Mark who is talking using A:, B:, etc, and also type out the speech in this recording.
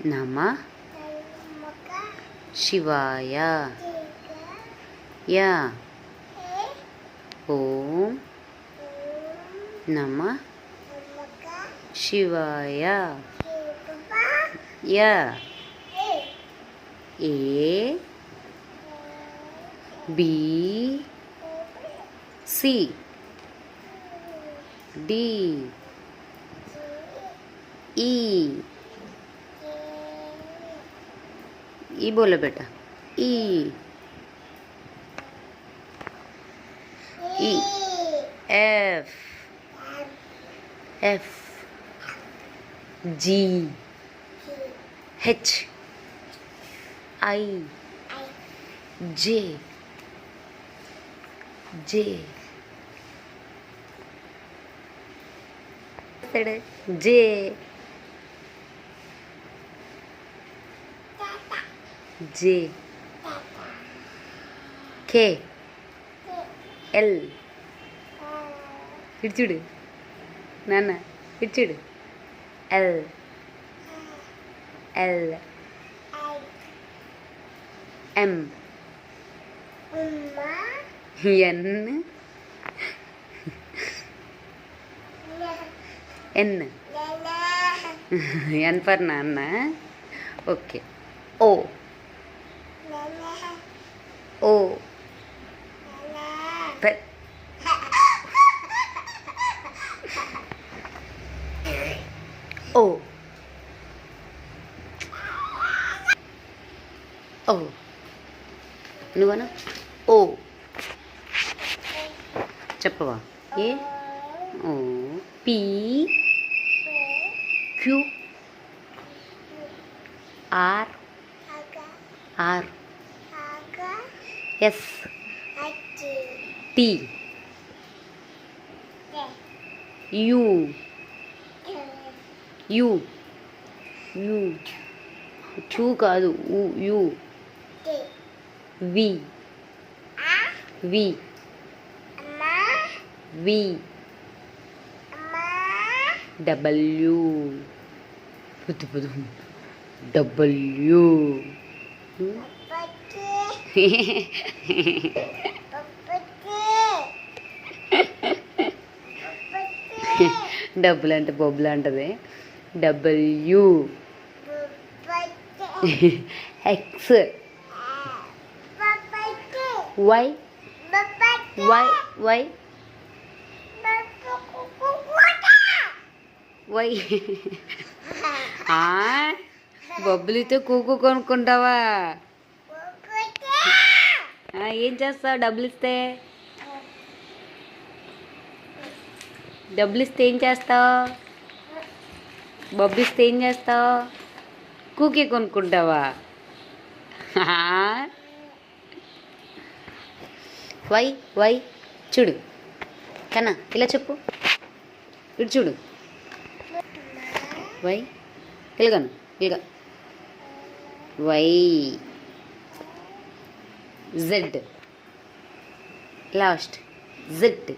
A: నమ శివాయ. యా ఓం నమ శివాయ. యా A B C D E बोलो बेटा E E F F G H I J J J J K L इड़चुड़ नाना इड़चुड़ L L M N N N पर नाना ओके ओ ओ पर ओ ओ నువ్వనా ఓ చెప్పవా ఏ O P Q R R S T U U U Q కాదు U V V V W W డబ్బులు అంటే బొబ్బులు అంటది W X Y Y Y Y బొబ్బులితో కూకు కొనుక్కుంటావా ఏం చేస్తావు డబ్బులు ఇస్తే ఏం చేస్తావు బొబ్బులు ఇస్తే ఏం చేస్తావు కూకే కొనుక్కుంటావా వై వై చూడు కన్నా ఇలా చెప్పు ఇటు చూడు వై ఇలాగను ఇలాగ వై జెడ్ లాస్ట్ జెడ్